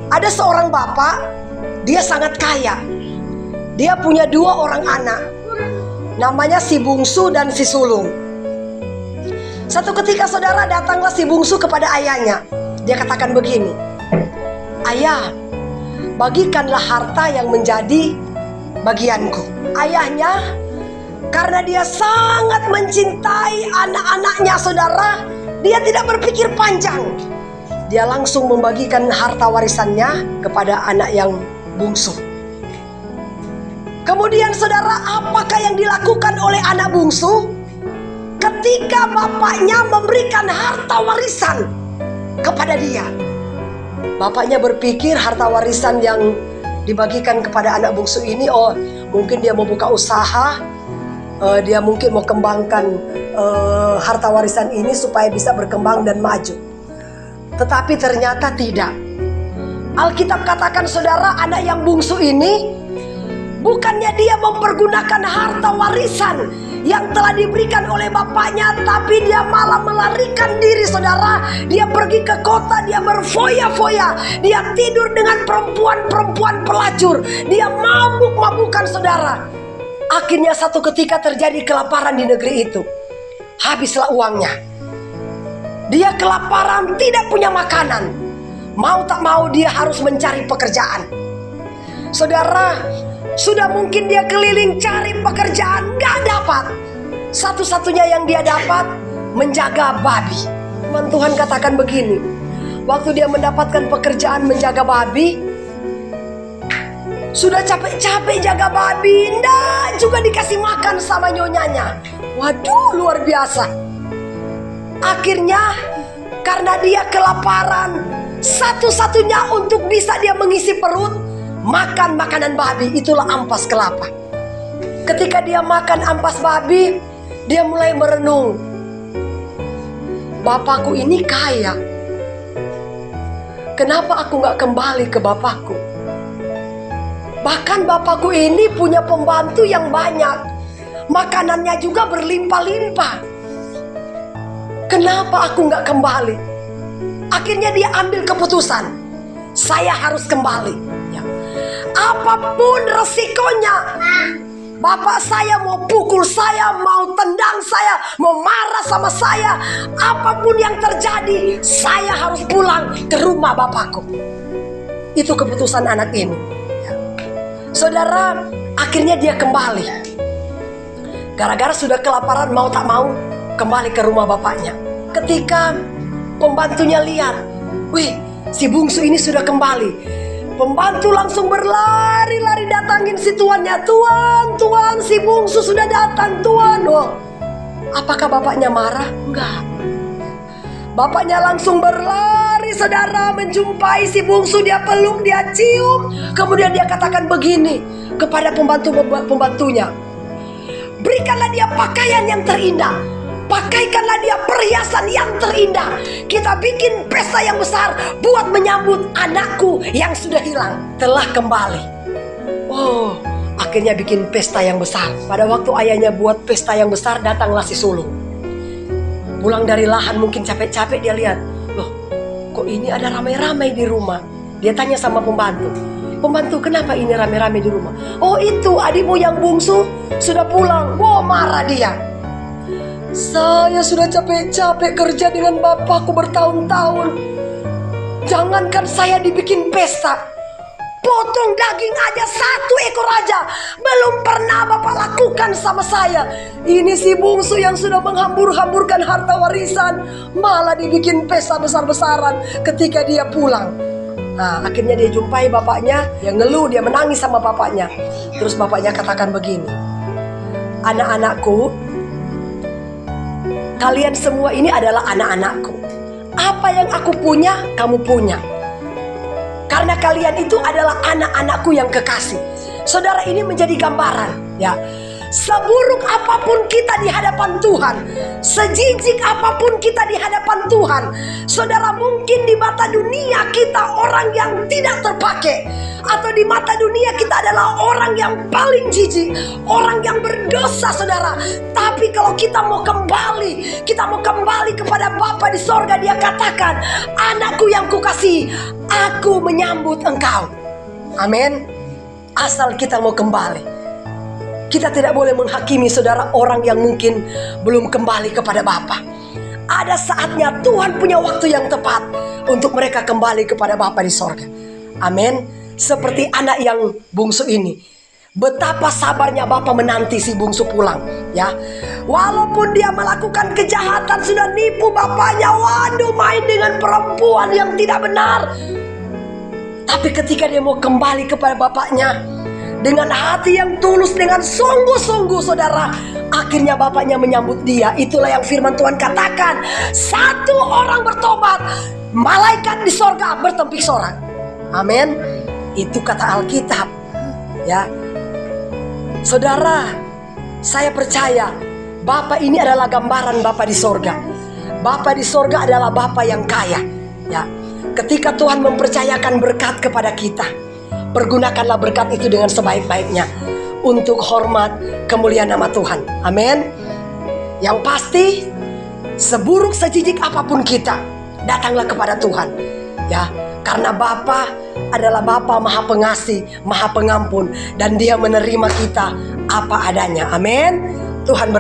Ada seorang bapak, dia sangat kaya. Dia punya 2 orang anak, namanya si bungsu dan si sulung. Satu ketika saudara, datanglah si bungsu kepada ayahnya. Dia katakan begini, "Ayah, bagikanlah harta yang menjadi bagianku." Ayahnya, karena dia sangat mencintai anak-anaknya saudara, dia tidak berpikir panjang. Dia langsung membagikan harta warisannya kepada anak yang bungsu. Kemudian saudara, apakah yang dilakukan oleh anak bungsu? Ketika bapaknya memberikan harta warisan kepada dia, bapaknya berpikir harta warisan yang dibagikan kepada anak bungsu ini, oh mungkin dia mau buka usaha, dia mungkin mau kembangkan harta warisan ini supaya bisa berkembang dan maju. Tetapi ternyata tidak. Alkitab katakan saudara, anak yang bungsu ini bukannya dia mempergunakan harta warisan yang telah diberikan oleh bapaknya, tapi dia malah melarikan diri saudara. Dia pergi ke kota, dia berfoya-foya, dia tidur dengan perempuan-perempuan pelacur, dia mabuk-mabukan saudara. Akhirnya satu ketika terjadi kelaparan di negeri itu. Habislah uangnya. Dia kelaparan, tidak punya makanan. Mau tak mau dia harus mencari pekerjaan. Saudara, sudah mungkin dia keliling cari pekerjaan, gak dapat. Satu-satunya yang dia dapat menjaga babi. Tuhan katakan begini, waktu dia mendapatkan pekerjaan menjaga babi, sudah capek-capek jaga babi, nggak juga dikasih makan sama nyonyanya. Waduh, luar biasa. Akhirnya karena dia kelaparan, satu-satunya untuk bisa dia mengisi perut, makan makanan babi, itulah ampas kelapa. Ketika dia makan ampas babi, dia mulai merenung, bapakku ini kaya, kenapa aku gak kembali ke bapakku? Bahkan bapakku ini punya pembantu yang banyak, makanannya juga berlimpah-limpah. Kenapa aku gak kembali? Akhirnya dia ambil keputusan, saya harus kembali ya. Apapun resikonya, bapak saya mau pukul saya, mau tendang saya, mau marah sama saya, apapun yang terjadi, saya harus pulang ke rumah bapakku. Itu keputusan anak ini ya. Saudara, akhirnya dia kembali. Gara-gara sudah kelaparan, mau tak mau kembali ke rumah bapaknya. Ketika pembantunya lihat, wih, si bungsu ini sudah kembali, pembantu langsung berlari-lari datangin si tuannya. Tuan, si bungsu sudah datang, tuan. Oh, apakah bapaknya marah? Enggak. Bapaknya langsung berlari saudara, menjumpai si bungsu, dia peluk, dia cium. Kemudian dia katakan begini kepada pembantunya, berikanlah dia pakaian yang terindah, pakaikanlah dia perhiasan yang terindah. Kita bikin pesta yang besar buat menyambut anakku yang sudah hilang telah kembali. Oh, akhirnya bikin pesta yang besar. Pada waktu ayahnya buat pesta yang besar, datanglah si sulung. Pulang dari lahan mungkin capek-capek, dia lihat, loh kok ini ada ramai-ramai di rumah. Dia tanya sama pembantu, pembantu kenapa ini ramai-ramai di rumah? Oh itu adikmu yang bungsu sudah pulang. Wow, marah dia. Saya sudah capek-capek kerja dengan bapakku bertahun-tahun. Jangankan saya dibikin pesta, potong daging aja 1 ekor aja belum pernah bapak lakukan sama saya. Ini si bungsu yang sudah menghambur-hamburkan harta warisan, malah dibikin pesta besar-besaran ketika dia pulang. Nah, akhirnya dia jumpai bapaknya, dia ngeluh, dia menangis sama bapaknya. Terus bapaknya katakan begini, anak-anakku, kalian semua ini adalah anak-anakku. Apa yang aku punya, kamu punya. Karena kalian itu adalah anak-anakku yang kekasih. Saudara, ini menjadi gambaran ya. Seburuk apapun kita di hadapan Tuhan, sejijik apapun kita di hadapan Tuhan, saudara, mungkin di mata dunia kita orang yang tidak terpakai, atau di mata dunia kita adalah orang yang paling jijik, orang yang berdosa, saudara. Tapi kalau kita mau kembali kepada Bapa di sorga, Dia katakan, anakku yang kukasihi, aku menyambut engkau. Amin. Asal kita mau kembali. Kita tidak boleh menghakimi, saudara, orang yang mungkin belum kembali kepada Bapa. Ada saatnya Tuhan punya waktu yang tepat untuk mereka kembali kepada Bapa di sorga. Amin. Seperti anak yang bungsu ini. Betapa sabarnya Bapa menanti si bungsu pulang, ya. Walaupun dia melakukan kejahatan, sudah nipu bapaknya, waduh, main dengan perempuan yang tidak benar. Tapi ketika dia mau kembali kepada bapaknya dengan hati yang tulus, dengan sungguh-sungguh, saudara, akhirnya bapaknya menyambut dia. Itulah yang firman Tuhan katakan, satu orang bertobat, malaikat di sorga bertempik sorak. Amin. Itu kata Alkitab, ya. Saudara, saya percaya Bapa ini adalah gambaran Bapa di sorga. Bapa di sorga adalah Bapa yang kaya, ya. Ketika Tuhan mempercayakan berkat kepada kita, pergunakanlah berkat itu dengan sebaik-baiknya untuk hormat kemuliaan nama Tuhan. Amin. Yang pasti, seburuk sejijik apapun kita, datanglah kepada Tuhan, ya. Karena Bapa adalah Bapa Maha Pengasih, Maha Pengampun, dan Dia menerima kita apa adanya. Amin. Tuhan